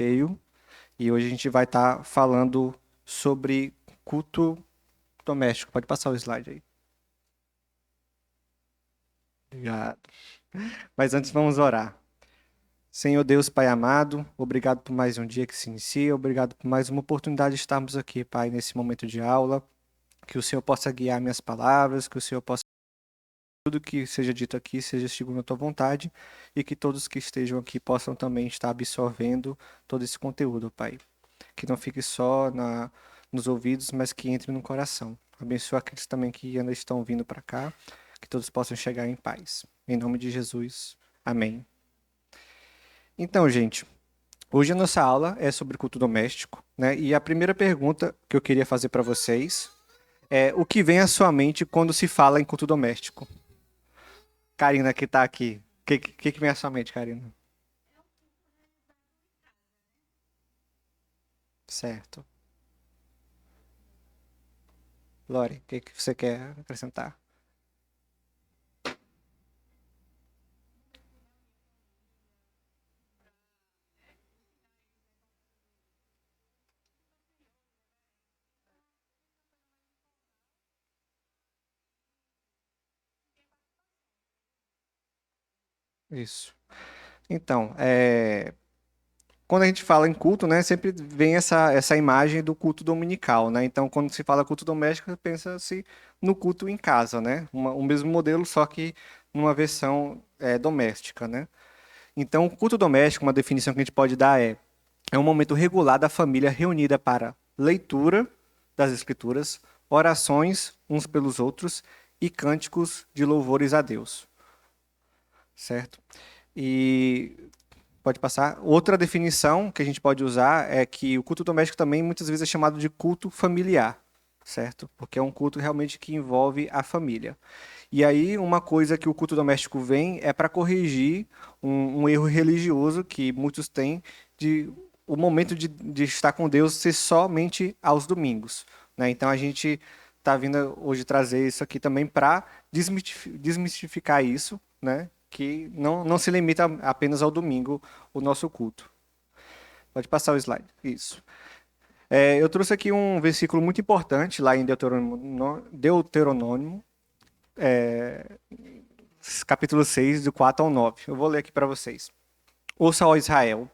Veio e hoje a gente vai estar falando sobre culto doméstico. Pode passar o slide aí. Obrigado. Mas antes vamos orar. Senhor Deus, Pai amado, obrigado por mais um dia que se inicia, obrigado por mais uma oportunidade de estarmos aqui, Pai, nesse momento de aula. Que o Senhor possa guiar minhas palavras, que o Senhor possa tudo que seja dito aqui seja segundo a tua vontade e que todos que estejam aqui possam também estar absorvendo todo esse conteúdo, Pai. Que não fique só nos ouvidos, mas que entre no coração. Abençoa aqueles também que ainda estão vindo para cá, que todos possam chegar em paz. Em nome de Jesus. Amém. Então, gente, hoje a nossa aula é sobre culto doméstico, né? E a primeira pergunta que eu queria fazer para vocês é: o que vem à sua mente quando se fala em culto doméstico? Karina, que está aqui. O que vem à sua mente, Karina? Certo. Lore, o que você quer acrescentar? Isso. Então, quando a gente fala em culto, né, sempre vem essa imagem do culto dominical, né? Então, quando se fala culto doméstico, pensa-se no culto em casa, né? O mesmo modelo, só que numa versão doméstica, né? Então, o culto doméstico, uma definição que a gente pode dar é um momento regular da família reunida para leitura das Escrituras, orações uns pelos outros e cânticos de louvores a Deus, certo? E pode passar. Outra definição que a gente pode usar é que o culto doméstico também muitas vezes é chamado de culto familiar, certo? Porque é um culto realmente que envolve a família. E aí, uma coisa que o culto doméstico vem é para corrigir um erro religioso que muitos têm de o momento de estar com Deus ser somente aos domingos, né? Então, a gente está vindo hoje trazer isso aqui também para desmistificar isso, né? Que não se limita apenas ao domingo o nosso culto. Pode passar o slide. Isso. Eu trouxe aqui um versículo muito importante lá em Deuteronômio, capítulo 6, do 4 ao 9. Eu vou ler aqui para vocês. Ouça, ó Israel,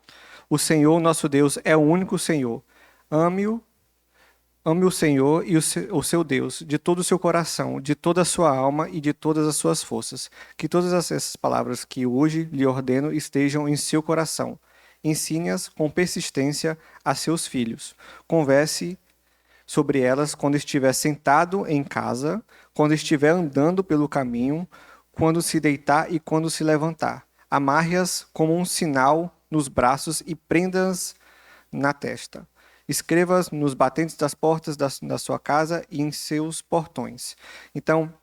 o Senhor nosso Deus é o único Senhor. Ame-o, ame o Senhor e o seu Deus de todo o seu coração, de toda a sua alma e de todas as suas forças. Que todas essas palavras que hoje lhe ordeno estejam em seu coração. Ensine-as com persistência a seus filhos. Converse sobre elas quando estiver sentado em casa, quando estiver andando pelo caminho, quando se deitar e quando se levantar. Amarre-as como um sinal nos braços e prenda-as na testa. Escreva-as nos batentes das portas da sua casa e em seus portões. Então,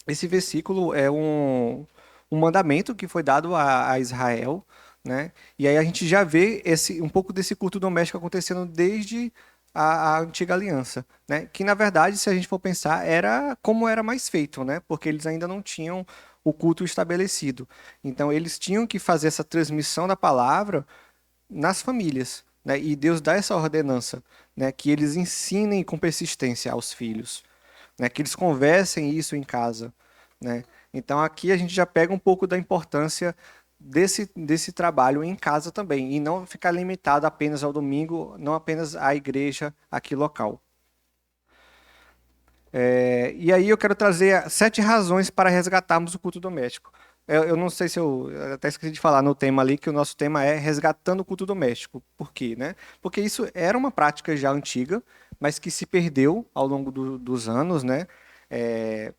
esse versículo é um mandamento que foi dado a Israel, né? E aí a gente já vê um pouco desse culto doméstico acontecendo desde a antiga aliança, né? Que na verdade, se a gente for pensar, era como era mais feito, né? Porque eles ainda não tinham o culto estabelecido. Então eles tinham que fazer essa transmissão da palavra nas famílias, né? E Deus dá essa ordenança, né? Que eles ensinem com persistência aos filhos, né? Que eles conversem isso em casa, né? Então aqui a gente já pega um pouco da importância desse trabalho em casa também, e não ficar limitado apenas ao domingo, não apenas à igreja aqui local. E aí eu quero trazer 7 razões para resgatarmos o culto doméstico. Eu não sei se eu até esqueci de falar no tema ali que o nosso tema é resgatando o culto doméstico. Por quê, né? Porque isso era uma prática já antiga, mas que se perdeu ao longo dos anos, né? É,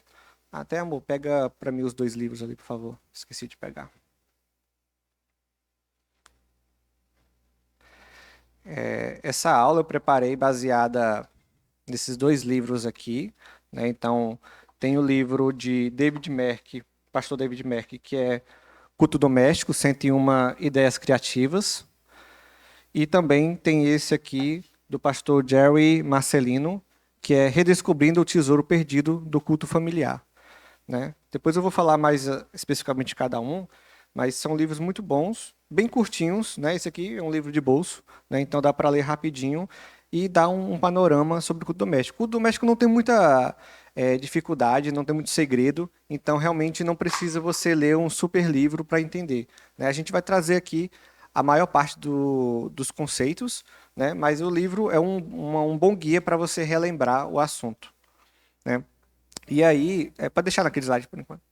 Até, amor, pega para mim os 2 livros ali, por favor. Esqueci de pegar. Essa aula eu preparei baseada nesses 2 livros aqui, né? Então, tem o livro de David Merck, pastor David Merck, que é Culto Doméstico, 101 Ideias Criativas. E também tem esse aqui do pastor Jerry Marcelino, que é Redescobrindo o Tesouro Perdido do Culto Familiar, né? Depois eu vou falar mais especificamente de cada um, mas são livros muito bons, bem curtinhos, né? Esse aqui é um livro de bolso, né? Então dá para ler rapidinho e dá um panorama sobre o culto doméstico. O culto doméstico não tem muita dificuldade, não tem muito segredo, então realmente não precisa você ler um super livro para entender, né? A gente vai trazer aqui a maior parte dos conceitos, né? Mas o livro é um bom guia para você relembrar o assunto, né? E aí, para deixar naquele slide por enquanto.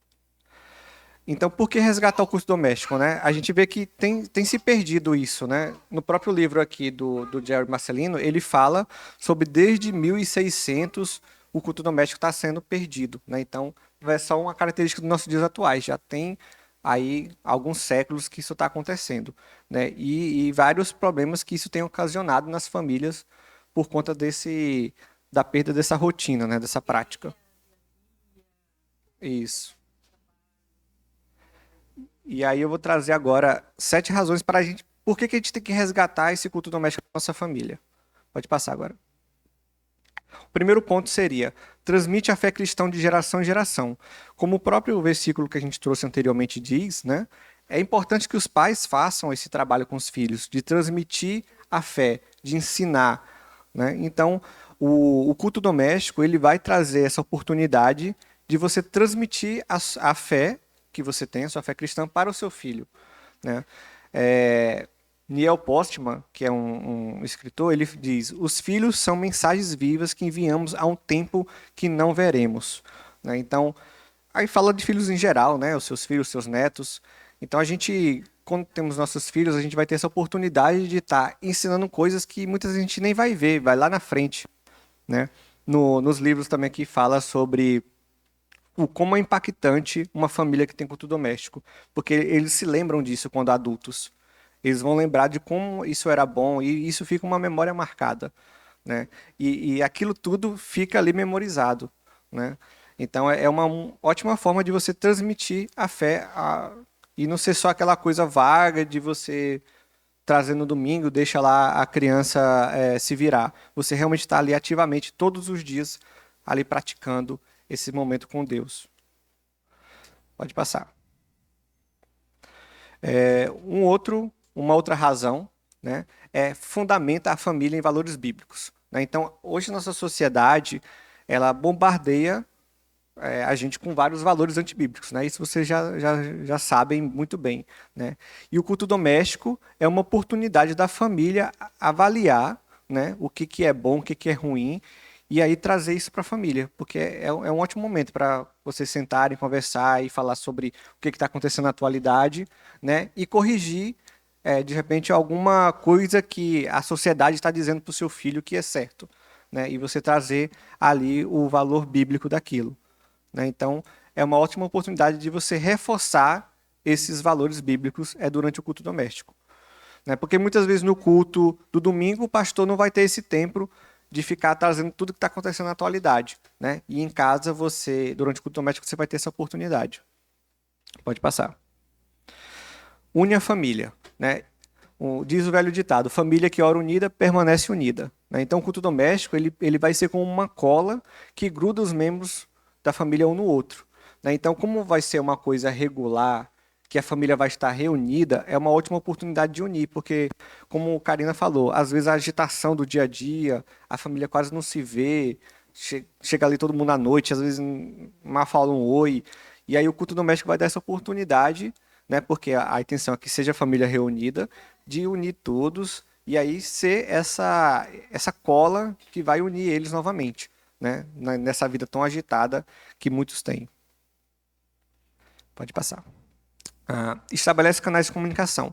Então, por que resgatar o culto doméstico, né? A gente vê que tem se perdido isso, né? No próprio livro aqui do Jerry Marcelino, ele fala sobre desde 1600 o culto doméstico está sendo perdido, né? Então, é só uma característica dos nossos dias atuais. Já tem aí alguns séculos que isso está acontecendo, né? E vários problemas que isso tem ocasionado nas famílias por conta da perda dessa rotina, né? Dessa prática. Isso. E aí eu vou trazer agora 7 razões para a gente, por que que a gente tem que resgatar esse culto doméstico da nossa família. Pode passar agora. O primeiro ponto seria: transmite a fé cristã de geração em geração. Como o próprio versículo que a gente trouxe anteriormente diz, né? É importante que os pais façam esse trabalho com os filhos, de transmitir a fé, de ensinar, né? Então, o culto doméstico ele vai trazer essa oportunidade de você transmitir a fé que você tem, a sua fé cristã, para o seu filho, né? É, Neil Postman, que é um escritor, ele diz: os filhos são mensagens vivas que enviamos a um tempo que não veremos, né? Então, aí fala de filhos em geral, né? Os seus filhos, os seus netos. Então, a gente, quando temos nossos filhos, a gente vai ter essa oportunidade de estar ensinando coisas que muita gente nem vai ver, vai lá na frente, né? Nos livros também que fala sobre o como é impactante uma família que tem culto doméstico, porque eles se lembram disso quando adultos. Eles vão lembrar de como isso era bom e isso fica uma memória marcada, né? E aquilo tudo fica ali memorizado, né? Então é uma ótima forma de você transmitir a fé e não ser só aquela coisa vaga de você trazer no domingo, deixa lá a criança se virar. Você realmente está ali ativamente todos os dias ali praticando esse momento com Deus. Pode passar. Uma outra razão, né, fundamenta a família em valores bíblicos, né? Então, hoje nossa sociedade ela bombardeia a gente com vários valores antibíblicos, né? Isso vocês já sabem muito bem, né? E o culto doméstico é uma oportunidade da família avaliar, né, o que que é bom, o que que é ruim, e aí trazer isso para a família, porque é um ótimo momento para vocês sentarem, conversar e falar sobre o que está acontecendo na atualidade, né? E corrigir, de repente, alguma coisa que a sociedade está dizendo para o seu filho que é certo, né? E você trazer ali o valor bíblico daquilo, né? Então, é uma ótima oportunidade de você reforçar esses valores bíblicos durante o culto doméstico, né? Porque muitas vezes no culto do domingo o pastor não vai ter esse tempo de ficar trazendo tudo que está acontecendo na atualidade, né? E em casa você, durante o culto doméstico, você vai ter essa oportunidade. Pode passar. Une a família, né? Diz o velho ditado: família que ora unida permanece unida, né? Então o culto doméstico ele vai ser como uma cola que gruda os membros da família um no outro, né? Então, como vai ser uma coisa regular, que a família vai estar reunida, é uma ótima oportunidade de unir, porque, como a Karina falou, às vezes a agitação do dia a dia, a família quase não se vê, chega ali todo mundo à noite, às vezes mal fala um oi, e aí o culto doméstico vai dar essa oportunidade, né? Porque a intenção é que seja a família reunida, de unir todos, e aí ser essa cola que vai unir eles novamente, né? Nessa vida tão agitada que muitos têm. Pode passar. Estabelece canais de comunicação.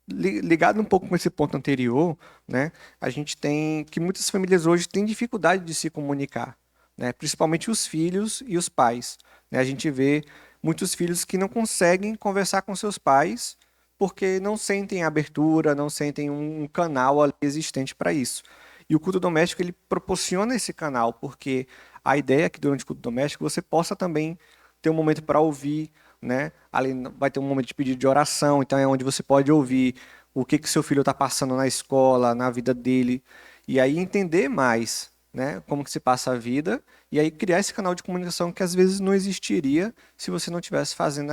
Ligado um pouco com esse ponto anterior, né, a gente tem que muitas famílias hoje têm dificuldade de se comunicar, né, principalmente os filhos e os pais, né? A gente vê muitos filhos que não conseguem conversar com seus pais porque não sentem abertura, não sentem um canal ali existente para isso. E o culto doméstico ele proporciona esse canal, porque a ideia é que durante o culto doméstico você possa também ter um momento para ouvir, né? Ali vai ter um momento de pedido de oração, então é onde você pode ouvir o que que seu filho está passando na escola, na vida dele, e aí entender mais, né? Como que se passa a vida, e aí criar esse canal de comunicação que às vezes não existiria se você não estivesse fazendo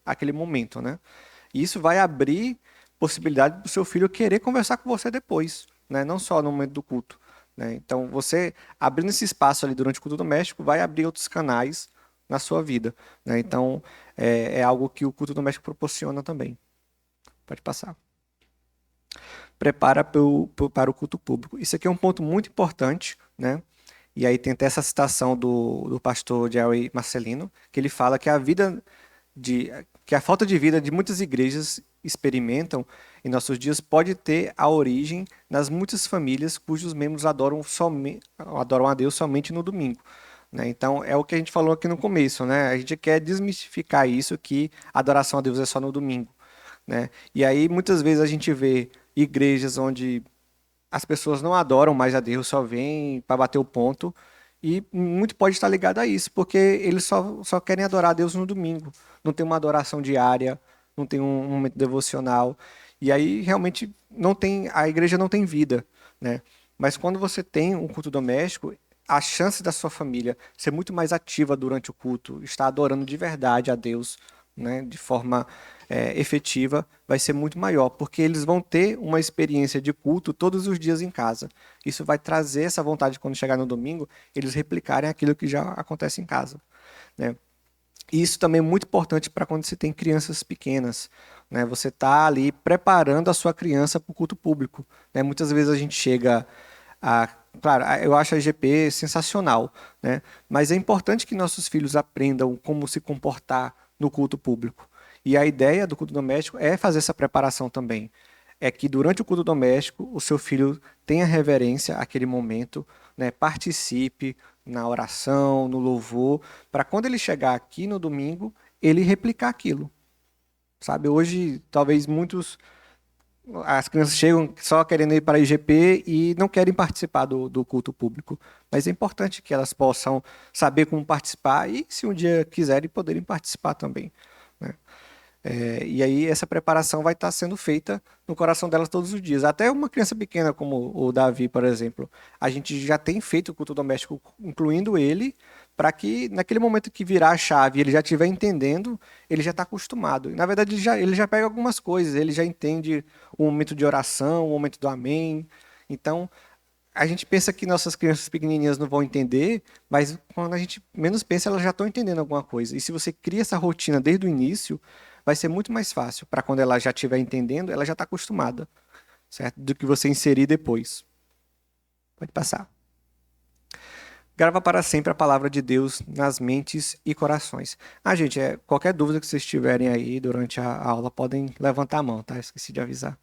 aquele momento, né? E isso vai abrir possibilidade do seu filho querer conversar com você depois, né? Não só no momento do culto, né? Então, você abrindo esse espaço ali durante o culto doméstico vai abrir outros canais na sua vida, né? Então, é algo que o culto doméstico proporciona também. Pode passar. Prepara para o culto público. Isso aqui é um ponto muito importante, né? E aí tem até essa citação do pastor Jerry Marcelino, que ele fala que que a falta de vida de muitas igrejas experimentam em nossos dias pode ter a origem nas muitas famílias cujos membros adoram a Deus somente no domingo, né? Então é o que a gente falou aqui no começo, né? A gente quer desmistificar isso que a adoração a Deus é só no domingo, né? E aí muitas vezes a gente vê igrejas onde as pessoas não adoram mais a Deus, só vêm para bater o ponto. E muito pode estar ligado a isso, porque eles só querem adorar a Deus no domingo. Não tem uma adoração diária, não tem um momento devocional. E aí realmente não tem, a igreja não tem vida, né? Mas quando você tem um culto doméstico, a chance da sua família ser muito mais ativa durante o culto, estar adorando de verdade a Deus, né, de forma efetiva, vai ser muito maior, porque eles vão ter uma experiência de culto todos os dias em casa. Isso vai trazer essa vontade, quando chegar no domingo, eles replicarem aquilo que já acontece em casa, né? E isso também é muito importante para quando você tem crianças pequenas, né? Você está ali preparando a sua criança para o culto público, né? Muitas vezes a gente chega a... Claro, eu acho a IGP sensacional, né? Mas é importante que nossos filhos aprendam como se comportar no culto público. E a ideia do culto doméstico é fazer essa preparação também. É que durante o culto doméstico, o seu filho tenha reverência àquele momento, né? Participe na oração, no louvor, para quando ele chegar aqui no domingo, ele replicar aquilo. Sabe, hoje talvez as crianças chegam só querendo ir para a IGP e não querem participar do culto público. Mas é importante que elas possam saber como participar e, se um dia quiserem, poderem participar também, né? E aí essa preparação vai estar sendo feita no coração delas todos os dias. Até uma criança pequena como o Davi, por exemplo, a gente já tem feito o culto doméstico, incluindo ele, para que naquele momento que virar a chave, ele já estiver entendendo, ele já está acostumado. E, na verdade, ele já pega algumas coisas, ele já entende o momento de oração, o momento do amém. Então, a gente pensa que nossas crianças pequenininhas não vão entender, mas quando a gente menos pensa, elas já estão entendendo alguma coisa. E se você cria essa rotina desde o início, vai ser muito mais fácil para quando ela já estiver entendendo, ela já está acostumada, certo? Do que você inserir depois. Pode passar. Grava para sempre a palavra de Deus nas mentes e corações. Ah, gente, qualquer dúvida que vocês tiverem aí durante a aula, podem levantar a mão, tá? Esqueci de avisar.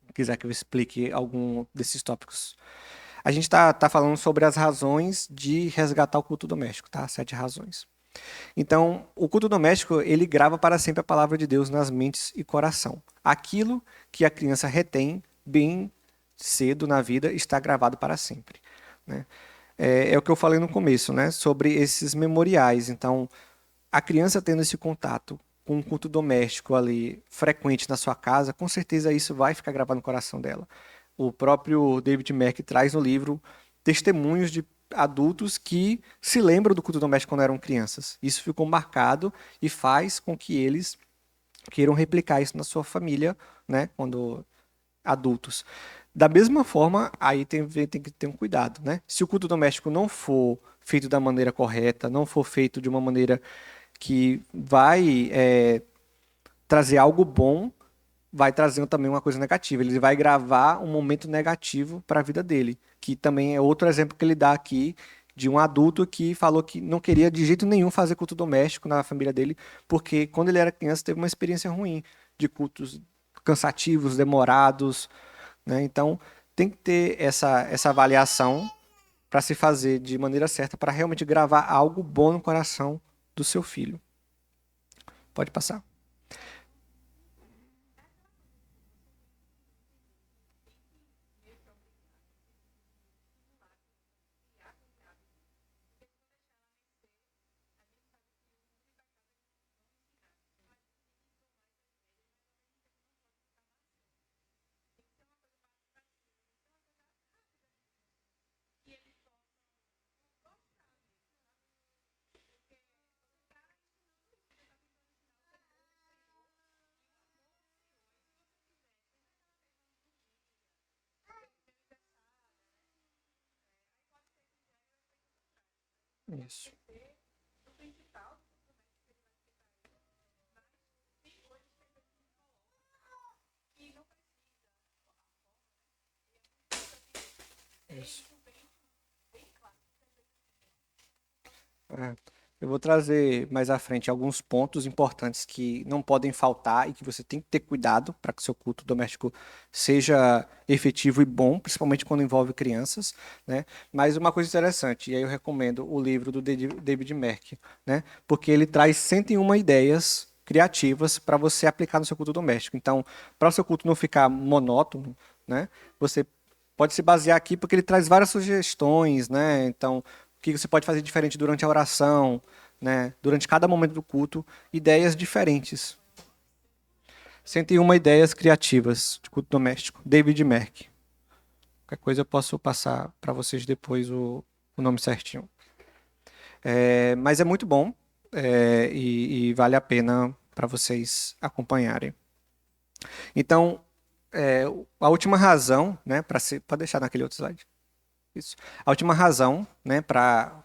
Se quiser que eu explique algum desses tópicos. A gente tá falando sobre as razões de resgatar o culto doméstico, tá? 7 razões. Então, o culto doméstico, ele grava para sempre a palavra de Deus nas mentes e coração. Aquilo que a criança retém bem cedo na vida está gravado para sempre, né? É o que eu falei no começo, né? Sobre esses memoriais. Então, a criança tendo esse contato com um culto doméstico ali frequente na sua casa, com certeza isso vai ficar gravado no coração dela. O próprio David Mack traz no livro testemunhos de adultos que se lembram do culto doméstico quando eram crianças. Isso ficou marcado e faz com que eles queiram replicar isso na sua família, né, quando adultos. Da mesma forma, aí tem que ter um cuidado, né? Se o culto doméstico não for feito da maneira correta, não for feito de uma maneira que vai trazer algo bom, vai trazer também uma coisa negativa. Ele vai gravar um momento negativo para a vida dele, que também é outro exemplo que ele dá aqui de um adulto que falou que não queria de jeito nenhum fazer culto doméstico na família dele, porque quando ele era criança teve uma experiência ruim de cultos cansativos, demorados, né? Então tem que ter essa avaliação para se fazer de maneira certa para realmente gravar algo bom no coração do seu filho. Pode passar. Isso. Isso. É. Eu vou trazer mais à frente alguns pontos importantes que não podem faltar e que você tem que ter cuidado para que o seu culto doméstico seja efetivo e bom, principalmente quando envolve crianças, né? Mas uma coisa interessante, e aí eu recomendo o livro do David Merck, né? Porque ele traz 101 ideias criativas para você aplicar no seu culto doméstico. Então, para o seu culto não ficar monótono, né? Você pode se basear aqui porque ele traz várias sugestões, né? Então, o que você pode fazer diferente durante a oração, né? Durante cada momento do culto, ideias diferentes. 101 ideias criativas de culto doméstico. David Merck. Qualquer coisa eu posso passar para vocês depois o nome certinho. Mas é muito bom e vale a pena para vocês acompanharem. Então, a última razão, né, para ser, pode deixar naquele outro slide. Isso. A última razão, né, para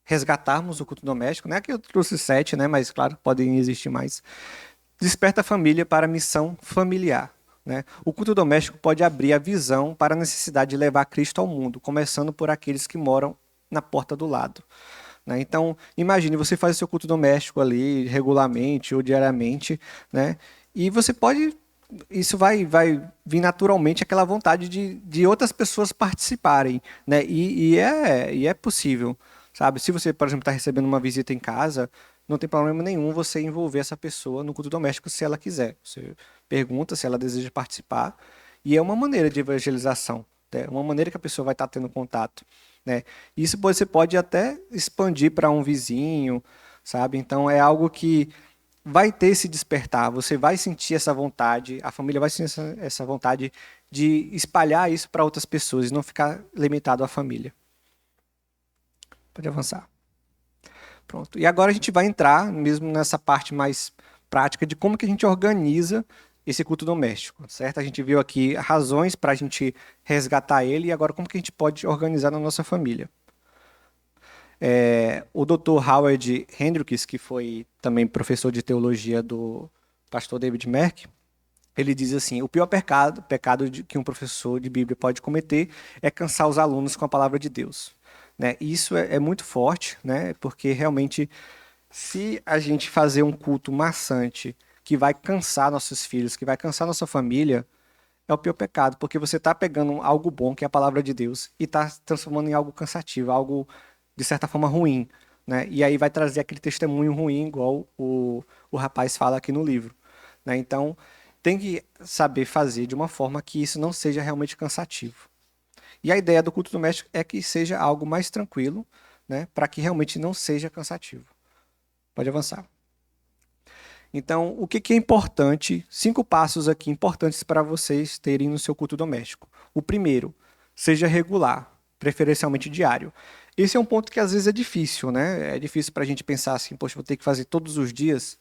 resgatarmos o culto doméstico, né? Aqui eu trouxe 7, né? Mas claro, podem existir mais. Desperta a família para a missão familiar. Né? O culto doméstico pode abrir a visão para a necessidade de levar Cristo ao mundo, começando por aqueles que moram na porta do lado. Né? Então, imagine, você faz o seu culto doméstico ali regularmente ou diariamente, né? E você pode. Isso vai vir naturalmente aquela vontade de outras pessoas participarem. Né? E é possível. Sabe? Se você, por exemplo, está recebendo uma visita em casa, não tem problema nenhum você envolver essa pessoa no culto doméstico se ela quiser. Você pergunta se ela deseja participar. E é uma maneira de evangelização. É uma maneira que a pessoa vai estar tendo contato. Né? Isso você pode até expandir para um vizinho, sabe? Então é algo que vai ter esse despertar, você vai sentir essa vontade, a família vai sentir essa vontade de espalhar isso para outras pessoas e não ficar limitado à família. Pode avançar. Pronto. E agora a gente vai entrar mesmo nessa parte mais prática de como que a gente organiza esse culto doméstico, certo? A gente viu aqui razões para a gente resgatar ele e agora como que a gente pode organizar na nossa família. O Dr. Howard Hendricks, que foi também professor de teologia do pastor David Merck, ele diz assim: o pior pecado que um professor de Bíblia pode cometer é cansar os alunos com a palavra de Deus. Né? E isso é muito forte, né? Porque realmente, se a gente fazer um culto maçante que vai cansar nossos filhos, que vai cansar nossa família, é o pior pecado, porque você está pegando algo bom, que é a palavra de Deus, e está transformando em algo cansativo, algo de certa forma ruim. Né? E aí vai trazer aquele testemunho ruim, igual o rapaz fala aqui no livro. Né? Então, tem que saber fazer de uma forma que isso não seja realmente cansativo. E a ideia do culto doméstico é que seja algo mais tranquilo, né, para que realmente não seja cansativo. Pode avançar. Então, o que é importante? 5 passos aqui importantes para vocês terem no seu culto doméstico. O primeiro, seja regular, preferencialmente diário. Esse é um ponto que às vezes é difícil, né? É difícil para a gente pensar assim, poxa, vou ter que fazer todos os dias.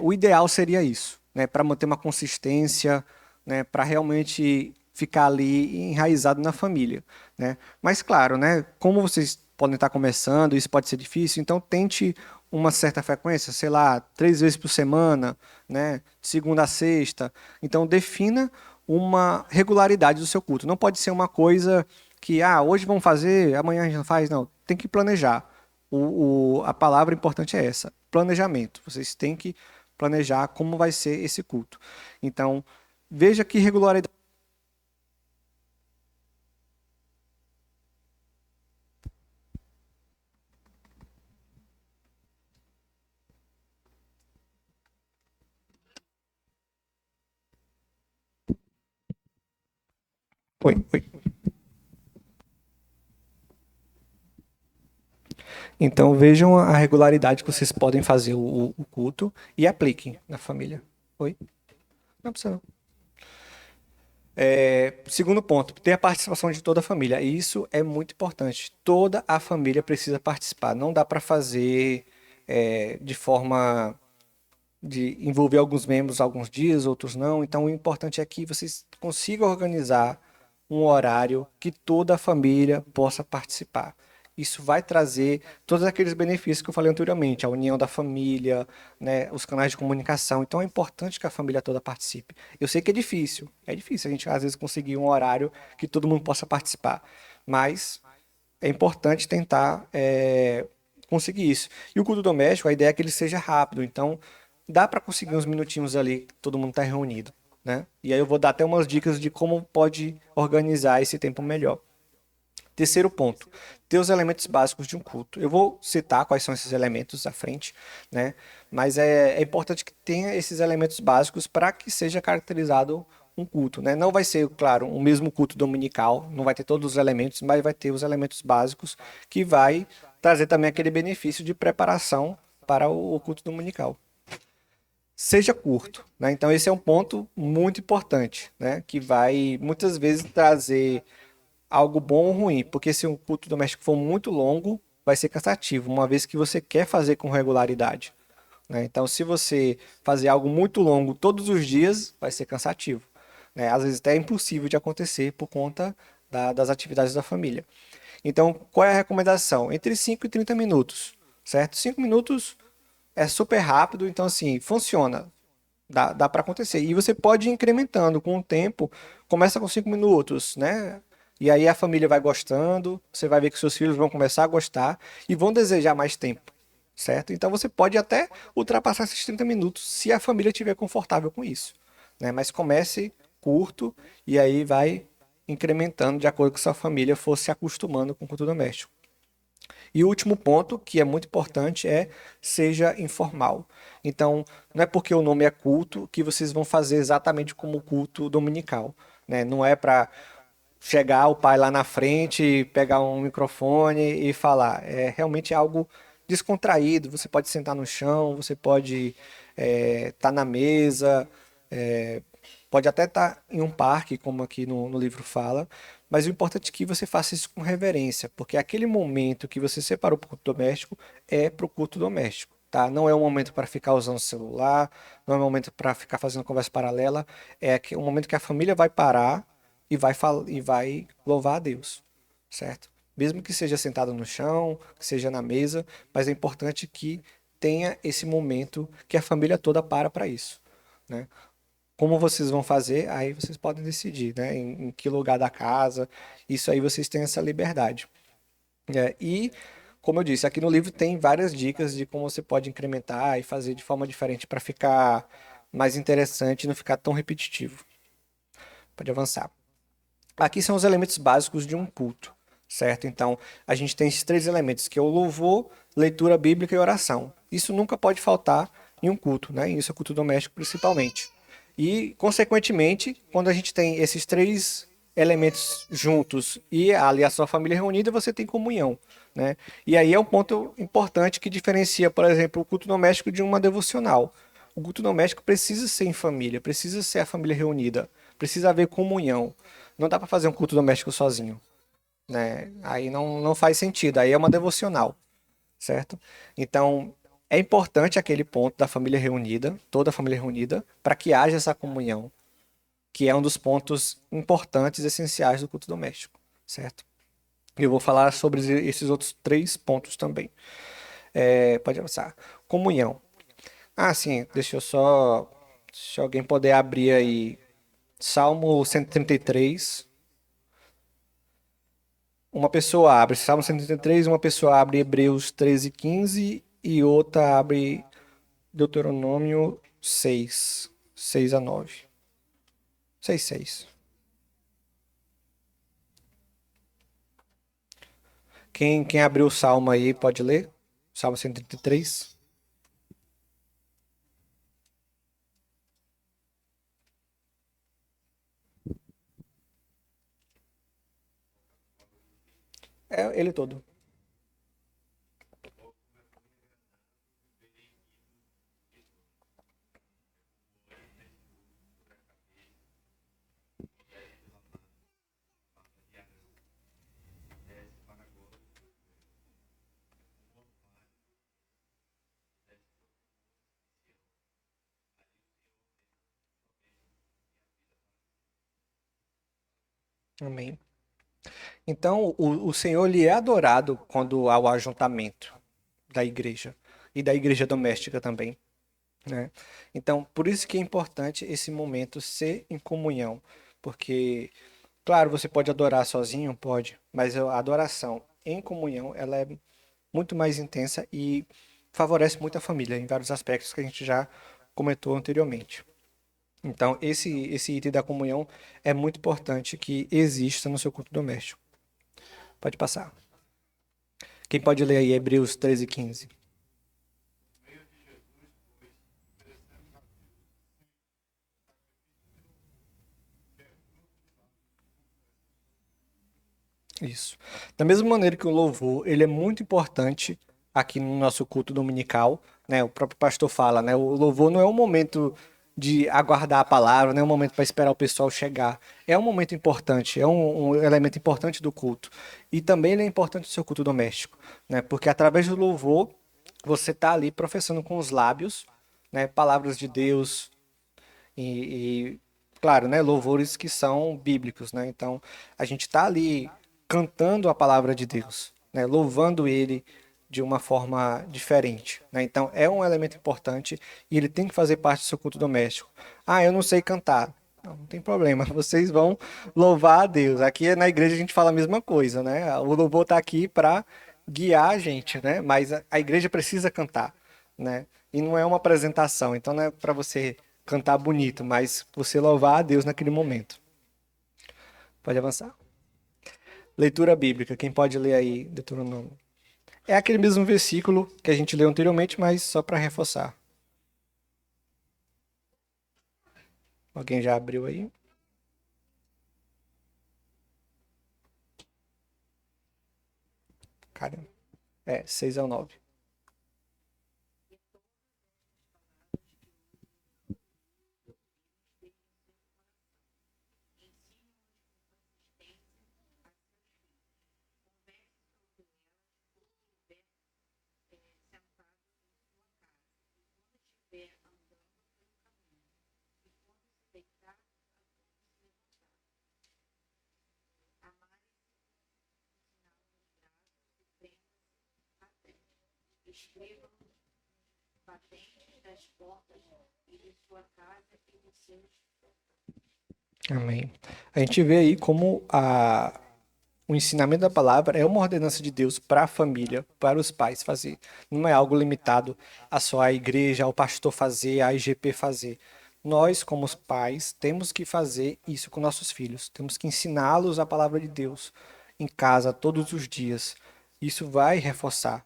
O ideal seria isso, né? Para manter uma consistência, né? Para realmente ficar ali enraizado na família, né? Mas claro, né? Como vocês podem estar começando, isso pode ser difícil, então tente uma certa frequência, sei lá, 3 vezes por semana, né? De segunda a sexta. Então defina uma regularidade do seu culto. Não pode ser uma coisa que, hoje vamos fazer, amanhã a gente não faz, não. Tem que planejar. A palavra importante é essa, planejamento. Vocês têm que planejar como vai ser esse culto. Então, veja que regularidade. Oi, oi. Então, vejam a regularidade que vocês podem fazer o culto e apliquem na família. Oi? Não precisa não. Segundo ponto, ter a participação de toda a família. E isso é muito importante. Toda a família precisa participar. Não dá para fazer de forma de envolver alguns membros alguns dias, outros não. Então, o importante é que vocês consigam organizar um horário que toda a família possa participar. isso vai trazer todos aqueles benefícios que eu falei anteriormente, a união da família, né, os canais de comunicação. Então é importante que a família toda participe. Eu sei que é difícil a gente às vezes conseguir um horário que todo mundo possa participar, mas é importante tentar conseguir isso. E o culto doméstico, a ideia é que ele seja rápido, então dá para conseguir uns minutinhos ali que todo mundo está reunido, né? E aí eu vou dar até umas dicas de como pode organizar esse tempo melhor. Terceiro ponto, ter os elementos básicos de um culto. Eu vou citar quais são esses elementos à frente, né? Mas é importante que tenha esses elementos básicos para que seja caracterizado um culto, né? Não vai ser, claro, o mesmo culto dominical, não vai ter todos os elementos, mas vai ter os elementos básicos que vai trazer também aquele benefício de preparação para o culto dominical. Seja curto, né? Então esse é um ponto muito importante, né? Que vai muitas vezes trazer algo bom ou ruim, porque se um culto doméstico for muito longo, vai ser cansativo, uma vez que você quer fazer com regularidade, né? Então, se você fazer algo muito longo todos os dias, vai ser cansativo, né? Às vezes até é impossível de acontecer por conta das atividades da família. Então, qual é a recomendação? Entre 5 e 30 minutos, certo? 5 minutos é super rápido, então assim, funciona. Dá para acontecer. E você pode ir incrementando com o tempo. Começa com 5 minutos, né? E aí a família vai gostando, você vai ver que seus filhos vão começar a gostar e vão desejar mais tempo, certo? Então você pode até ultrapassar esses 30 minutos se a família estiver confortável com isso, né? Mas comece curto e aí vai incrementando de acordo com sua família for se acostumando com o culto doméstico. E o último ponto, que é muito importante, é seja informal. Então, não é porque o nome é culto que vocês vão fazer exatamente como o culto dominical, né? Não é para chegar o pai lá na frente, pegar um microfone e falar. É realmente algo descontraído. Você pode sentar no chão, você pode estar na mesa, pode até estar em um parque, como aqui no livro fala, mas o importante é que você faça isso com reverência, porque aquele momento que você separou para o culto doméstico é para o culto doméstico. Tá? Não é um momento para ficar usando o celular, não é um momento para ficar fazendo conversa paralela, um momento que a família vai parar e vai louvar a Deus, certo? Mesmo que seja sentado no chão, que seja na mesa, mas é importante que tenha esse momento que a família toda para isso, né? Como vocês vão fazer, aí vocês podem decidir, né? Em que lugar da casa, isso aí vocês têm essa liberdade. E, como eu disse, aqui no livro tem várias dicas de como você pode incrementar e fazer de forma diferente para ficar mais interessante e não ficar tão repetitivo. Pode avançar. Aqui são os elementos básicos de um culto, certo? Então, a gente tem esses três elementos, que é o louvor, leitura bíblica e oração. Isso nunca pode faltar em um culto, né? Isso é culto doméstico principalmente. E, consequentemente, quando a gente tem esses três elementos juntos e ali a sua família reunida, você tem comunhão, né? E aí é um ponto importante que diferencia, por exemplo, o culto doméstico de uma devocional. O culto doméstico precisa ser em família, precisa ser a família reunida, precisa haver comunhão. Não dá para fazer um culto doméstico sozinho, né? Aí não faz sentido. Aí é uma devocional, certo? Então, é importante aquele ponto da família reunida, toda a família reunida, para que haja essa comunhão, que é um dos pontos importantes, essenciais do culto doméstico, certo? Eu vou falar sobre esses outros três pontos também. Pode avançar. Comunhão. Ah, sim, deixa eu só. Se alguém puder abrir aí. Salmo 133. Uma pessoa abre Salmo 133, uma pessoa abre Hebreus 13:15 e outra abre Deuteronômio 6, 6 a 9. 6, 6. Quem abriu o Salmo aí pode ler? Salmo 133. É ele todo. Amém. Então, o Senhor ele é adorado quando há o ajuntamento da igreja e da igreja doméstica também, né? Então, por isso que é importante esse momento ser em comunhão, porque, claro, você pode adorar sozinho, pode, mas a adoração em comunhão, ela é muito mais intensa e favorece muito a família em vários aspectos que a gente já comentou anteriormente. Então, esse item da comunhão é muito importante que exista no seu culto doméstico. Pode passar. Quem pode ler aí Hebreus 13:15? Isso. Da mesma maneira que o louvor, ele é muito importante aqui no nosso culto dominical, né? O próprio pastor fala, né? O louvor não é um momento de aguardar a palavra, não é um momento para esperar o pessoal chegar. É um momento importante, é um elemento importante do culto. E também ele é importante no seu culto doméstico, né? Porque através do louvor, você está ali professando com os lábios, né? Palavras de Deus, e, claro, né, louvores que são bíblicos, né? Então, a gente está ali cantando a palavra de Deus, né? Louvando Ele de uma forma diferente, né? Então, é um elemento importante e ele tem que fazer parte do seu culto doméstico. Ah, eu não sei cantar. Não tem problema, vocês vão louvar a Deus. Aqui na igreja a gente fala a mesma coisa, né? O louvor está aqui para guiar a gente, né? Mas a igreja precisa cantar, né? E não é uma apresentação, então não é para você cantar bonito, mas você louvar a Deus naquele momento. Pode avançar. Leitura bíblica, quem pode ler aí, Deuteronômio? É aquele mesmo versículo que a gente leu anteriormente, mas só para reforçar. Alguém já abriu aí? Cara, 6 ao 9. Amém. A gente vê aí como o ensinamento da palavra é uma ordenança de Deus para a família, para os pais fazer. Não é algo limitado a só a igreja, ao pastor fazer, a IGP fazer. Nós, como os pais, temos que fazer isso com nossos filhos. Temos que ensiná-los a palavra de Deus em casa todos os dias. Isso vai reforçar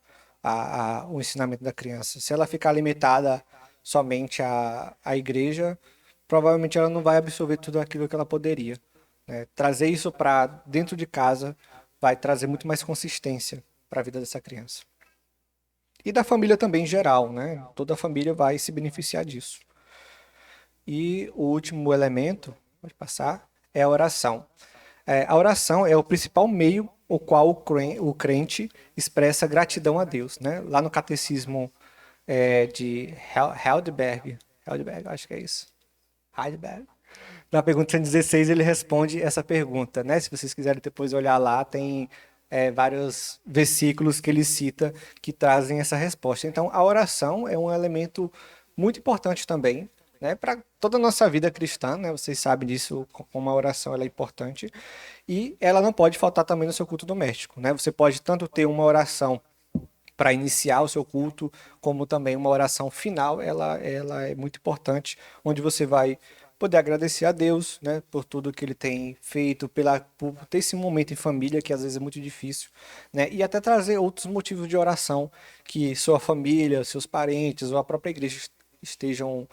o ensinamento da criança. Se ela ficar limitada somente à igreja, provavelmente ela não vai absorver tudo aquilo que ela poderia, né? Trazer isso para dentro de casa vai trazer muito mais consistência para a vida dessa criança. E da família também em geral, né? Toda a família vai se beneficiar disso. E o último elemento, pode passar, é a oração. A oração é o principal meio o qual o crente expressa gratidão a Deus, né? Lá no catecismo de Heidelberg, acho que é isso. Heidelberg. Na pergunta 116 ele responde essa pergunta, né? Se vocês quiserem depois olhar lá, tem vários versículos que ele cita que trazem essa resposta. Então, a oração é um elemento muito importante também, né? Para toda a nossa vida cristã, né? Vocês sabem disso, como a oração ela é importante. E ela não pode faltar também no seu culto doméstico, né? Você pode tanto ter uma oração para iniciar o seu culto, como também uma oração final, ela é muito importante, onde você vai poder agradecer a Deus, né, por tudo que ele tem feito, por ter esse momento em família, que às vezes é muito difícil, né, e até trazer outros motivos de oração que sua família, seus parentes ou a própria igreja estejam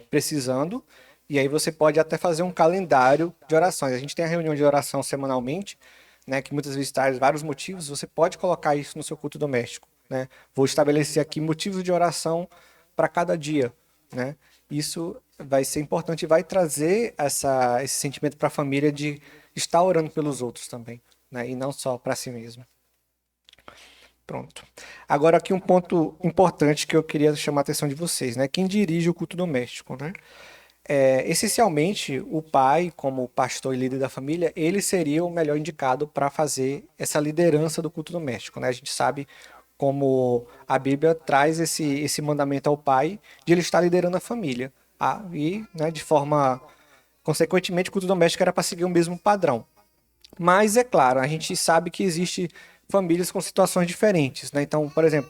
precisando. E aí você pode até fazer um calendário de orações. A gente tem a reunião de oração semanalmente, né, que muitas vezes traz vários motivos. Você pode colocar isso no seu culto doméstico, né? Vou estabelecer aqui motivos de oração para cada dia, né? Isso vai ser importante e vai trazer esse sentimento para a família de estar orando pelos outros também, né? E não só para si mesmo. Pronto. Agora aqui um ponto importante que eu queria chamar a atenção de vocês, né? Quem dirige o culto doméstico, né? Essencialmente, o pai, como pastor e líder da família, ele seria o melhor indicado para fazer essa liderança do culto doméstico, né? A gente sabe como a Bíblia traz esse mandamento ao pai de ele estar liderando a família. E, né, de forma, consequentemente, o culto doméstico era para seguir o mesmo padrão. Mas, é claro, a gente sabe que existe famílias com situações diferentes, né? Então, por exemplo,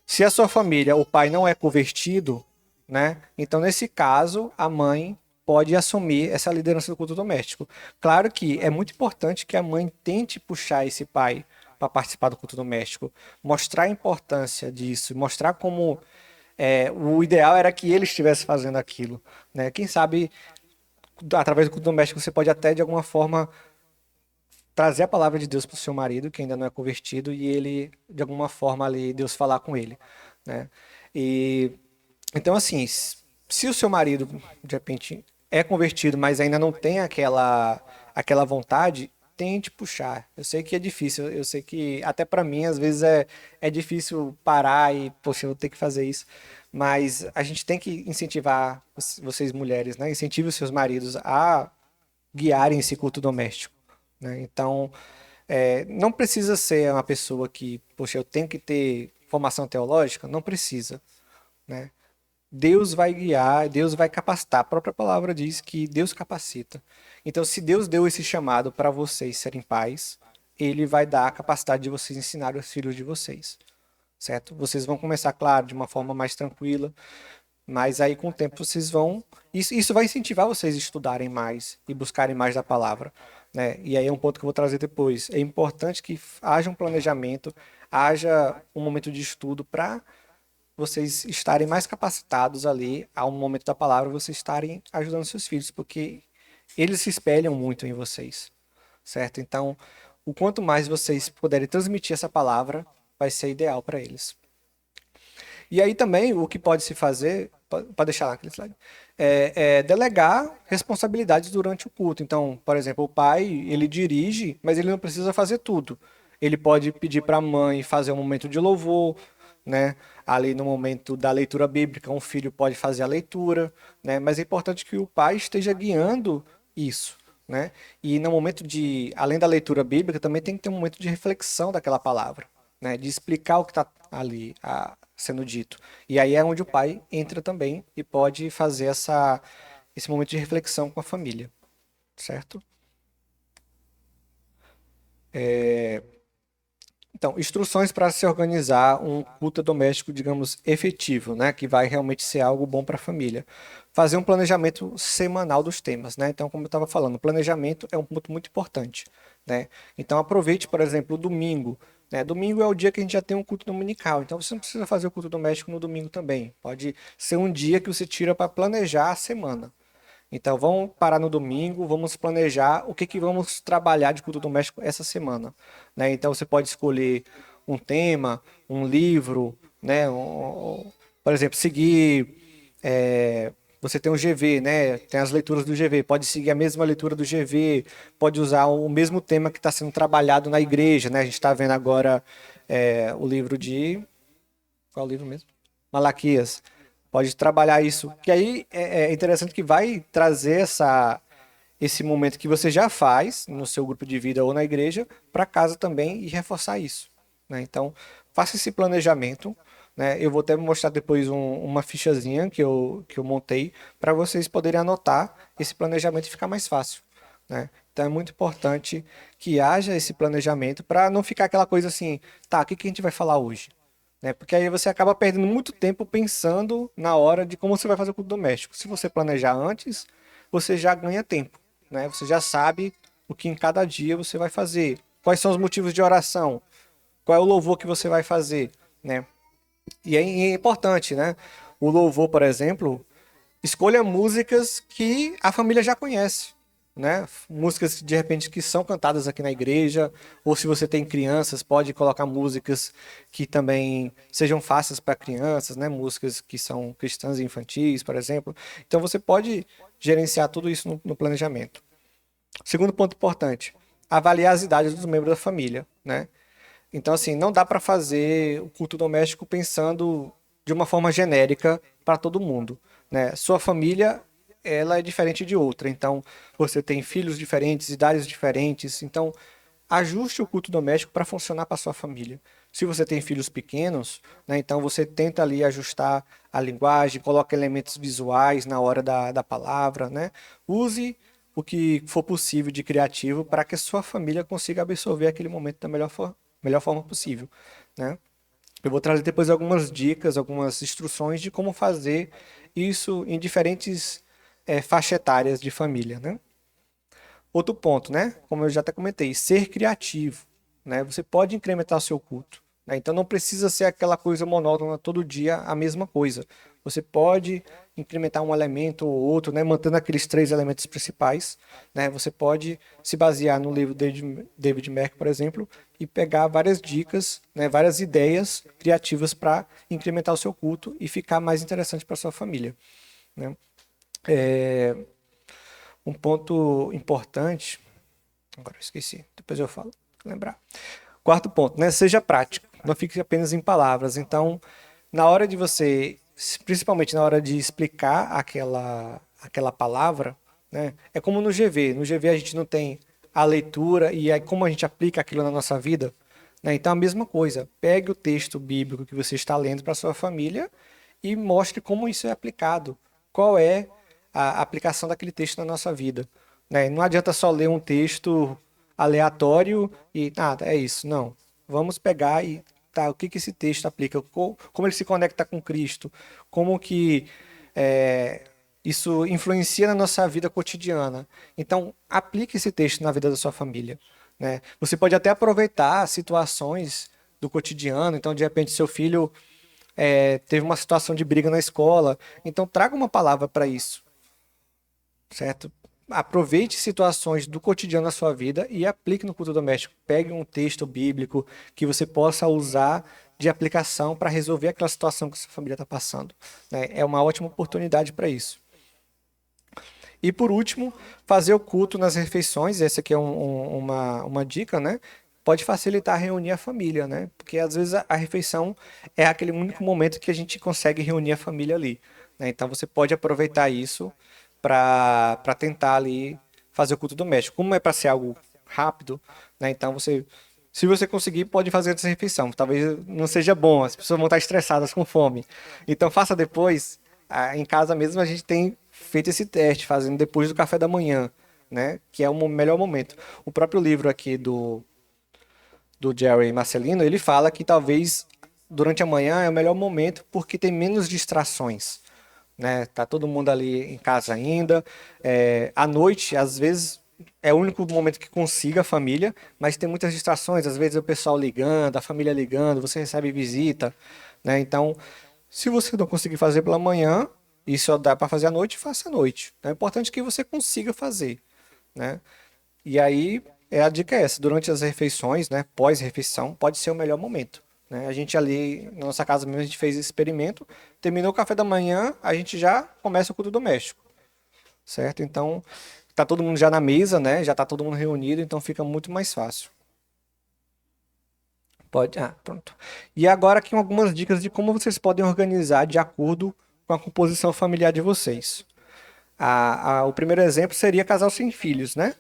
se a sua família, o pai não é convertido, né? Então, nesse caso, a mãe pode assumir essa liderança do culto doméstico. Claro que é muito importante que a mãe tente puxar esse pai para participar do culto doméstico, mostrar a importância disso, mostrar como o ideal era que ele estivesse fazendo aquilo, né? Quem sabe, através do culto doméstico, você pode até, de alguma forma, trazer a palavra de Deus para o seu marido, que ainda não é convertido, e ele, de alguma forma, ali, Deus falar com ele, né? E então, assim, se o seu marido, de repente, é convertido, mas ainda não tem aquela vontade, tente puxar. Eu sei que é difícil, eu sei que até para mim, às vezes, é difícil parar e, poxa, eu vou ter que fazer isso. Mas a gente tem que incentivar vocês mulheres, né? Incentive os seus maridos a guiarem esse culto doméstico, né? Então, não precisa ser uma pessoa que, poxa, eu tenho que ter formação teológica, não precisa, né? Deus vai guiar, Deus vai capacitar. A própria palavra diz que Deus capacita. Então, se Deus deu esse chamado para vocês serem pais, Ele vai dar a capacidade de vocês ensinarem os filhos de vocês, certo? Vocês vão começar, claro, de uma forma mais tranquila, mas aí com o tempo vocês vão. Isso vai incentivar vocês a estudarem mais e buscarem mais da palavra, né? E aí é um ponto que eu vou trazer depois. É importante que haja um planejamento, haja um momento de estudo para vocês estarem mais capacitados ali, ao momento da palavra, vocês estarem ajudando seus filhos, porque eles se espelham muito em vocês, certo? Então, o quanto mais vocês puderem transmitir essa palavra, vai ser ideal para eles. E aí também o que pode se fazer, pode deixar lá aquele slide, é delegar responsabilidades durante o culto. Então, por exemplo, o pai, ele dirige, mas ele não precisa fazer tudo. Ele pode pedir para a mãe fazer um momento de louvor, né? Ali no momento da leitura bíblica, um filho pode fazer a leitura, né? Mas é importante que o pai esteja guiando isso, né? E no momento de, além da leitura bíblica, também tem que ter um momento de reflexão daquela palavra, né? De explicar o que está ali sendo dito. E aí é onde o pai entra também e pode fazer esse momento de reflexão com a família, certo? Então, instruções para se organizar um culto doméstico, digamos, efetivo, né? Que vai realmente ser algo bom para a família. Fazer um planejamento semanal dos temas, né? Então, como eu estava falando, o planejamento é um ponto muito importante, né? Então, aproveite, por exemplo, o domingo, né? Domingo é o dia que a gente já tem um culto dominical, então você não precisa fazer o culto doméstico no domingo também. Pode ser um dia que você tira para planejar a semana. Então, vamos parar no domingo, vamos planejar o que que vamos trabalhar de culto doméstico essa semana, né? Então, você pode escolher um tema, um livro, né? Por exemplo, seguir. Você tem o GV, né? Tem as leituras do GV. Pode seguir a mesma leitura do GV, pode usar o mesmo tema que está sendo trabalhado na igreja, né? A gente está vendo agora o livro de. Qual é o livro mesmo? Malaquias. Pode trabalhar isso. Que aí é interessante que vai trazer esse momento que você já faz no seu grupo de vida ou na igreja para casa também e reforçar isso, né? Então, faça esse planejamento, né? Eu vou até mostrar depois uma fichazinha que eu montei para vocês poderem anotar esse planejamento e ficar mais fácil, né? Então, é muito importante que haja esse planejamento para não ficar aquela coisa assim, tá, o que que a gente vai falar hoje? Né? Porque aí você acaba perdendo muito tempo pensando na hora de como você vai fazer o culto doméstico. Se você planejar antes, você já ganha tempo, né? Você já sabe o que em cada dia você vai fazer, quais são os motivos de oração, qual é o louvor que você vai fazer, né? E é importante, né? O louvor, por exemplo, escolha músicas que a família já conhece, né? Músicas de repente que são cantadas aqui na igreja, ou se você tem crianças, pode colocar músicas que também sejam fáceis para crianças, né? Músicas que são cristãs e infantis, por exemplo. Então você pode gerenciar tudo isso no planejamento. Segundo ponto importante, avaliar as idades dos membros da família, né? Então, assim, não dá para fazer o culto doméstico pensando de uma forma genérica para todo mundo, né? Sua família ela é diferente de outra. Então, você tem filhos diferentes, idades diferentes. Então, ajuste o culto doméstico para funcionar para sua família. Se você tem filhos pequenos, né, então você tenta ali ajustar a linguagem, coloca elementos visuais na hora da palavra, né? Use o que for possível de criativo para que a sua família consiga absorver aquele momento da melhor forma possível, né? Eu vou trazer depois algumas dicas, algumas instruções de como fazer isso em diferentes faixas etárias de família, né? Outro ponto, né? Como eu já até comentei, ser criativo, né? Você pode incrementar o seu culto, né? Então não precisa ser aquela coisa monótona todo dia a mesma coisa. Você pode incrementar um elemento ou outro, né? Mantendo aqueles três elementos principais, né? Você pode se basear no livro de David Merck, por exemplo, e pegar várias dicas, né? Várias ideias criativas para incrementar o seu culto e ficar mais interessante para sua família, né? Um ponto importante, agora eu esqueci, depois eu falo, vou lembrar. Quarto ponto, né? Seja prático, não fique apenas em palavras. Então, na hora de você, principalmente na hora de explicar aquela palavra, né? É como no GV. No GV a gente não tem a leitura e aí como a gente aplica aquilo na nossa vida, né? Então, a mesma coisa. Pegue o texto bíblico que você está lendo para sua família e mostre como isso é aplicado. Qual é a aplicação daquele texto na nossa vida, né? Não adianta só ler um texto aleatório e nada, é isso. Não. Vamos pegar e tá, o que que esse texto aplica, como ele se conecta com Cristo, como que é, isso influencia na nossa vida cotidiana. Então, aplique esse texto na vida da sua família, né? Você pode até aproveitar situações do cotidiano. Então, de repente, seu filho teve uma situação de briga na escola. Então, traga uma palavra para isso, certo? Aproveite situações do cotidiano da sua vida e aplique no culto doméstico. Pegue um texto bíblico que você possa usar de aplicação para resolver aquela situação que sua família está passando, né? É uma ótima oportunidade para isso. E por último, fazer o culto nas refeições. Essa aqui é uma dica, né? Pode facilitar reunir a família, né? Porque às vezes a refeição é aquele único momento que a gente consegue reunir a família ali, né? Então você pode aproveitar isso para tentar ali fazer o culto doméstico. Como é para ser algo rápido, né? Então você, se você conseguir, pode fazer essa refeição. Talvez não seja bom, as pessoas vão estar estressadas com fome. Então faça depois. Em casa mesmo a gente tem feito esse teste, fazendo depois do café da manhã, né? Que é o melhor momento. O próprio livro aqui do Jerry Marcelino, ele fala que talvez durante a manhã é o melhor momento porque tem menos distrações, né? Tá todo mundo ali em casa ainda. À noite, às vezes, é o único momento que consiga a família, mas tem muitas distrações. Às vezes o pessoal ligando, a família ligando, você recebe visita, né? Então, se você não conseguir fazer pela manhã e só dá para fazer à noite, faça à noite. É importante que você consiga fazer, né? E aí, a dica é essa, durante as refeições, né, pós-refeição, pode ser o melhor momento, né? A gente ali, na nossa casa mesmo, a gente fez esse experimento, terminou o café da manhã, a gente já começa o culto doméstico, certo? Então, tá todo mundo já na mesa, né? Já tá todo mundo reunido, então fica muito mais fácil. Pronto. E agora aqui algumas dicas de como vocês podem organizar de acordo com a composição familiar de vocês. O primeiro exemplo seria casal sem filhos, né?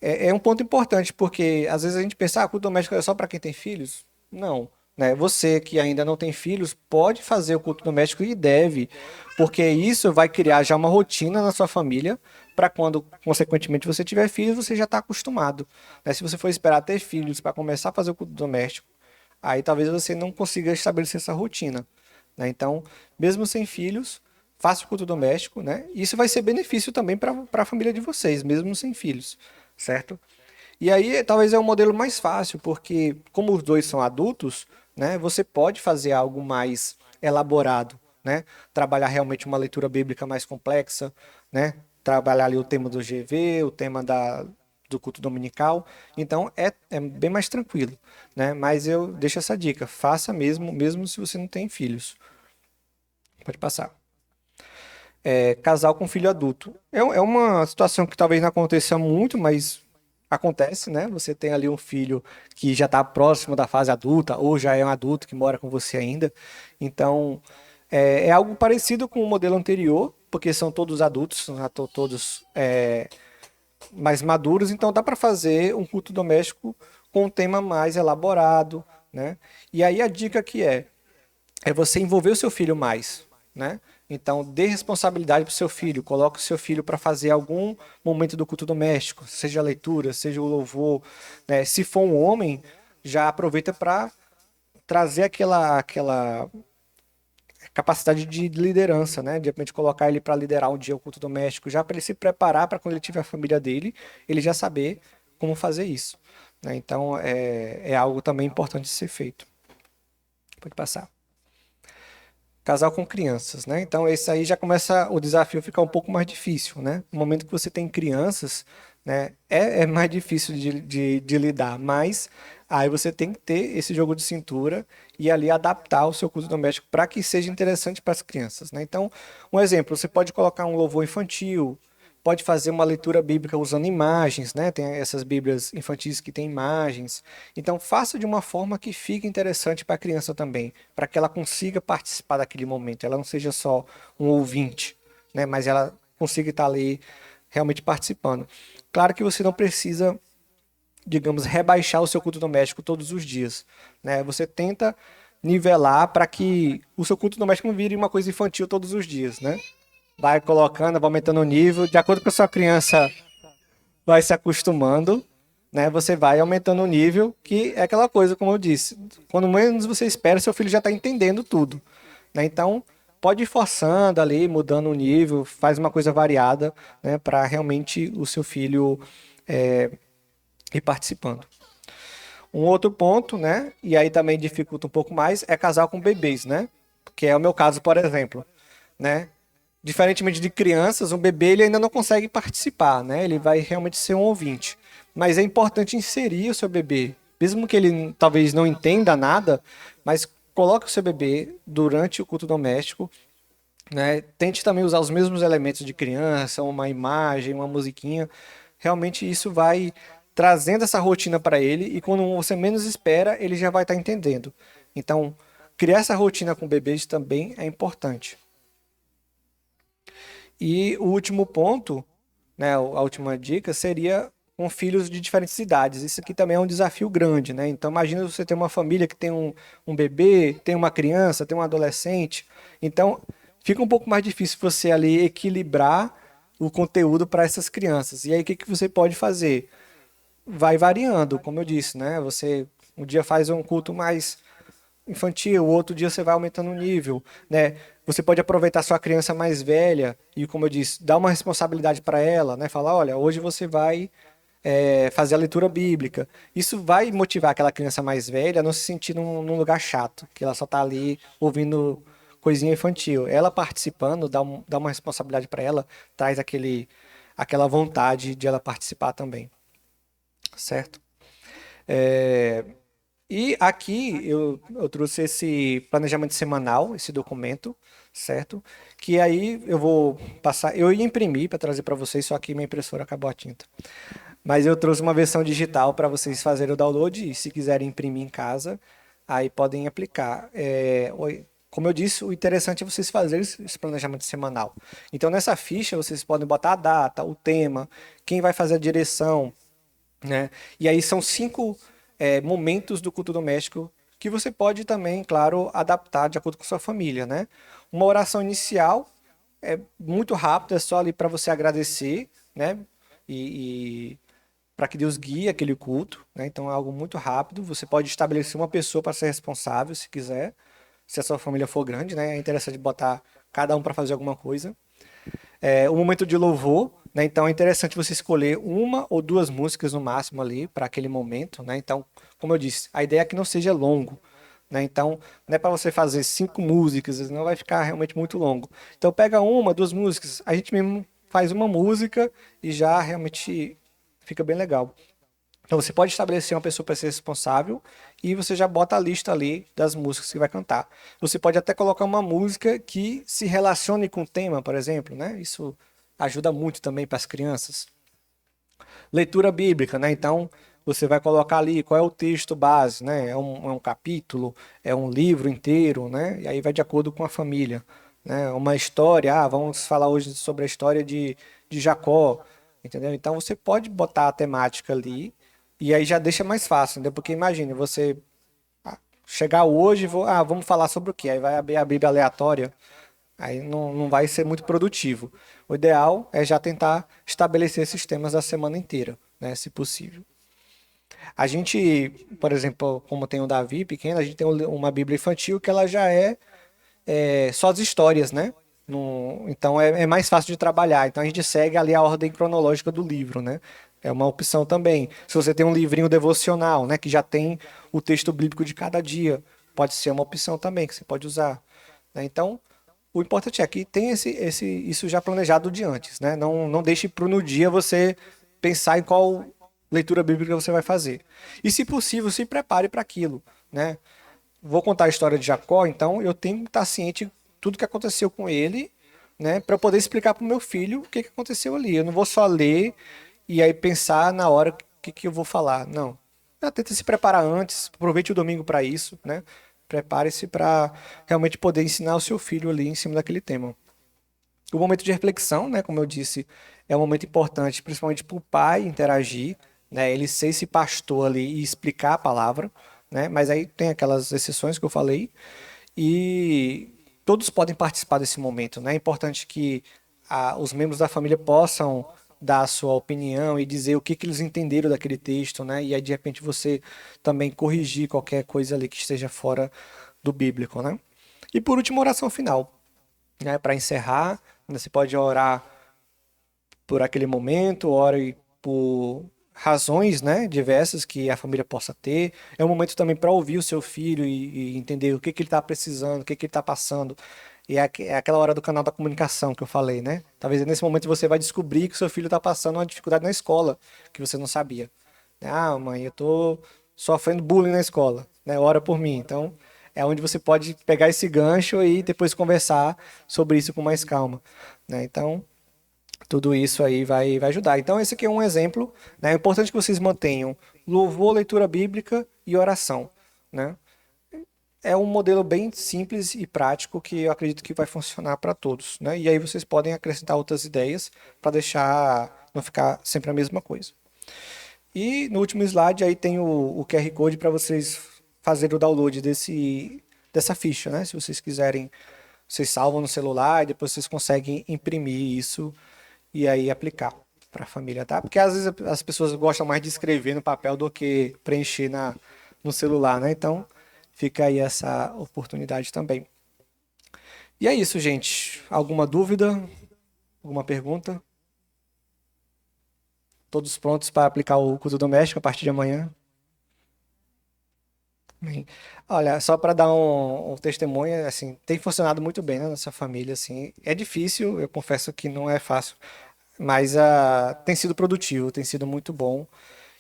É um ponto importante, porque às vezes a gente pensa, culto doméstico é só para quem tem filhos. Não, né? Você que ainda não tem filhos, pode fazer o culto doméstico e deve, porque isso vai criar já uma rotina na sua família, para quando, consequentemente, você tiver filhos, você já está acostumado, né? Se você for esperar ter filhos para começar a fazer o culto doméstico, aí talvez você não consiga estabelecer essa rotina, né? Então, mesmo sem filhos, faça o culto doméstico, né? Isso vai ser benefício também para a família de vocês, mesmo sem filhos, certo? E aí talvez é o modelo mais fácil, porque como os dois são adultos, né, você pode fazer algo mais elaborado, né? Trabalhar realmente uma leitura bíblica mais complexa, né? Trabalhar ali o tema do GV, o tema do culto dominical. Então é bem mais tranquilo, né? Mas eu deixo essa dica, faça mesmo, mesmo se você não tem filhos. Pode passar. Casal com filho adulto. É uma situação que talvez não aconteça muito, mas acontece, né? Você tem ali um filho que já está próximo da fase adulta, ou já é um adulto que mora com você ainda. Então, é algo parecido com o modelo anterior, porque são todos adultos, são todos mais maduros, então dá para fazer um culto doméstico com um tema mais elaborado, né? E aí a dica que é você envolver o seu filho mais, né? Então, dê responsabilidade para o seu filho, coloque o seu filho para fazer algum momento do culto doméstico, seja a leitura, seja o louvor, né? Se for um homem, já aproveita para trazer aquela capacidade de liderança, né? De repente colocar ele para liderar um dia o culto doméstico, já para ele se preparar para quando ele tiver a família dele, ele já saber como fazer isso, né? Então, é algo também importante de ser feito. Pode passar. Casal com crianças, né? Então, esse aí já começa o desafio a ficar um pouco mais difícil, né? No momento que você tem crianças, né? É mais difícil de lidar, mas aí você tem que ter esse jogo de cintura e ali adaptar o seu culto doméstico para que seja interessante para as crianças, né? Então, um exemplo, você pode colocar um louvor infantil, pode fazer uma leitura bíblica usando imagens, né? Tem essas bíblias infantis que têm imagens. Então, faça de uma forma que fique interessante para a criança também, para que ela consiga participar daquele momento. Ela não seja só um ouvinte, né? Mas ela consiga estar ali realmente participando. Claro que você não precisa, digamos, rebaixar o seu culto doméstico todos os dias, né? Você tenta nivelar para que o seu culto doméstico não vire uma coisa infantil todos os dias, né? Vai colocando, vai aumentando o nível, de acordo com a sua criança vai se acostumando, né? Você vai aumentando o nível, que é aquela coisa, como eu disse, quando menos você espera, seu filho já está entendendo tudo, né? Então, pode ir forçando ali, mudando o nível, faz uma coisa variada, né? Para realmente o seu filho ir participando. Um outro ponto, né? E aí também dificulta um pouco mais, é casal com bebês, né? Que é o meu caso, por exemplo, né? Diferentemente de crianças, um bebê ele ainda não consegue participar, né? Ele vai realmente ser um ouvinte. Mas é importante inserir o seu bebê, mesmo que ele talvez não entenda nada, mas coloque o seu bebê durante o culto doméstico, né? Tente também usar os mesmos elementos de criança, uma imagem, uma musiquinha. Realmente isso vai trazendo essa rotina para ele e quando você menos espera, ele já vai estar entendendo. Então, criar essa rotina com bebês também é importante. E o último ponto, né, a última dica seria com filhos de diferentes idades. Isso aqui também é um desafio grande, né? Então imagina você ter uma família que tem um bebê, tem uma criança, tem um adolescente. Então fica um pouco mais difícil você ali equilibrar o conteúdo para essas crianças. E aí o que que você pode fazer? Vai variando, como eu disse, né? Você um dia faz um culto mais infantil, o outro dia você vai aumentando o nível, né? Você pode aproveitar sua criança mais velha e, como eu disse, dar uma responsabilidade para ela, né? Falar, olha, hoje você vai fazer a leitura bíblica. Isso vai motivar aquela criança mais velha a não se sentir num lugar chato, que ela só tá ali ouvindo coisinha infantil. Ela participando, dá uma responsabilidade para ela, traz aquela vontade de ela participar também, certo? É, E aqui eu trouxe esse planejamento semanal, esse documento, certo? Que aí eu vou passar. Eu ia imprimir para trazer para vocês, só que minha impressora acabou a tinta. Mas eu trouxe uma versão digital para vocês fazerem o download e se quiserem imprimir em casa, aí podem aplicar. Como eu disse, o interessante é vocês fazerem esse planejamento semanal. Então nessa ficha vocês podem botar a data, o tema, quem vai fazer a direção, né? E aí são 5 momentos do culto doméstico que você pode também, claro, adaptar de acordo com sua família, né? Uma oração inicial é muito rápida, é só ali para você agradecer, né? E para que Deus guie aquele culto, né? Então é algo muito rápido. Você pode estabelecer uma pessoa para ser responsável, se quiser, se a sua família for grande, né? É interessante botar cada um para fazer alguma coisa. O momento de louvor, né? Então é interessante você escolher uma ou duas músicas no máximo ali para aquele momento, né? Então, como eu disse, a ideia é que não seja longo, né? Então, não é para você fazer 5 músicas, não vai ficar realmente muito longo. Então, pega uma, duas músicas, a gente mesmo faz uma música e já realmente fica bem legal. Então você pode estabelecer uma pessoa para ser responsável e você já bota a lista ali das músicas que vai cantar. Você pode até colocar uma música que se relacione com o tema, por exemplo, né? Isso ajuda muito também para as crianças. Leitura bíblica, né? Então você vai colocar ali qual é o texto base, né? É um capítulo, é um livro inteiro, né? E aí vai de acordo com a família, né? Uma história, vamos falar hoje sobre a história de Jacó, entendeu? Então você pode botar a temática ali e aí já deixa mais fácil, entendeu? Porque imagine, você chegar hoje, vamos falar sobre o quê? Aí vai abrir a Bíblia aleatória, aí não vai ser muito produtivo. O ideal é já tentar estabelecer esses temas da semana inteira, né? Se possível. A gente, por exemplo, como tem o Davi pequeno, a gente tem uma Bíblia infantil que ela já é só as histórias, né? Então é mais fácil de trabalhar. Então a gente segue ali a ordem cronológica do livro, né? É uma opção também. Se você tem um livrinho devocional, né, que já tem o texto bíblico de cada dia, pode ser uma opção também que você pode usar, né? Então, o importante é que tem isso já planejado de antes, né? Não deixe para no dia você pensar em qual leitura bíblica você vai fazer. E, se possível, se prepare para aquilo, né? Vou contar a história de Jacó, então eu tenho que estar ciente de tudo que aconteceu com ele, né, para poder explicar para o meu filho o que aconteceu ali. Eu não vou só ler e aí pensar na hora que eu vou falar. Não. Tenta se preparar antes, aproveite o domingo para isso, né? Prepare-se para realmente poder ensinar o seu filho ali em cima daquele tema. O momento de reflexão, né, como eu disse, é um momento importante, principalmente para o pai interagir, né, ele ser esse pastor ali e explicar a palavra, né, mas aí tem aquelas exceções que eu falei, e todos podem participar desse momento, né, é importante que os membros da família possam dar a sua opinião e dizer o que eles entenderam daquele texto, né, e aí de repente você também corrigir qualquer coisa ali que esteja fora do bíblico, né. E por último, oração final, né, para encerrar, você pode orar por aquele momento, ore por razões, né, diversas que a família possa ter. É um momento também para ouvir o seu filho e entender o que ele está precisando, o que ele está passando. E é aquela hora do canal da comunicação que eu falei, né? Talvez nesse momento você vai descobrir que o seu filho está passando uma dificuldade na escola que você não sabia. Ah, mãe, eu tô sofrendo bullying na escola, né? Ora por mim. Então, é onde você pode pegar esse gancho e depois conversar sobre isso com mais calma, né? Então, tudo isso aí vai ajudar. Então, esse aqui é um exemplo, né? É importante que vocês mantenham louvor, leitura bíblica e oração, né? É um modelo bem simples e prático que eu acredito que vai funcionar para todos, né? E aí vocês podem acrescentar outras ideias para deixar não ficar sempre a mesma coisa. E no último slide aí tem o QR Code para vocês fazerem o download dessa ficha, né? Se vocês quiserem, vocês salvam no celular e depois vocês conseguem imprimir isso e aí aplicar para a família, tá? Porque às vezes as pessoas gostam mais de escrever no papel do que preencher no celular, né? Então fica aí essa oportunidade também. E é isso, gente. Alguma dúvida? Alguma pergunta? Todos prontos para aplicar o culto doméstico a partir de amanhã? Bem, olha, só para dar um testemunho, assim, tem funcionado muito bem na nossa família, assim. É difícil, eu confesso que não é fácil, mas tem sido produtivo, tem sido muito bom.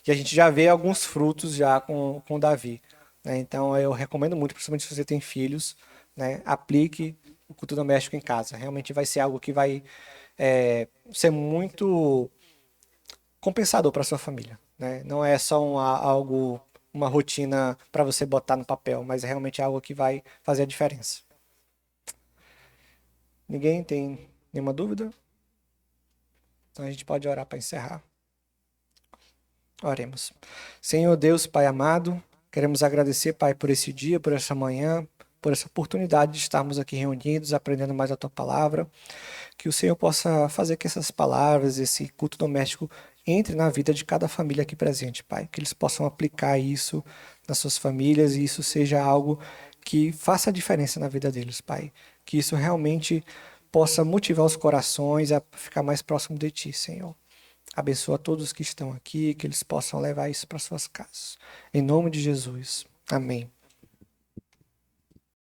E a gente já vê alguns frutos já com o Davi, né? Então eu recomendo muito, principalmente se você tem filhos, né? Aplique o culto doméstico em casa. Realmente vai ser algo que vai ser muito compensador para sua família, né? Não é só algo, uma rotina para você botar no papel, mas é realmente algo que vai fazer a diferença. Ninguém tem nenhuma dúvida? Então a gente pode orar para encerrar. Oremos. Senhor Deus, Pai amado, queremos agradecer, Pai, por esse dia, por essa manhã, por essa oportunidade de estarmos aqui reunidos, aprendendo mais a Tua palavra. Que o Senhor possa fazer que essas palavras, esse culto doméstico, entre na vida de cada família aqui presente, Pai. Que eles possam aplicar isso nas suas famílias e isso seja algo que faça a diferença na vida deles, Pai. Que isso realmente possa motivar os corações a ficar mais próximo de Ti, Senhor. Abençoa todos que estão aqui, que eles possam levar isso para suas casas. Em nome de Jesus. Amém.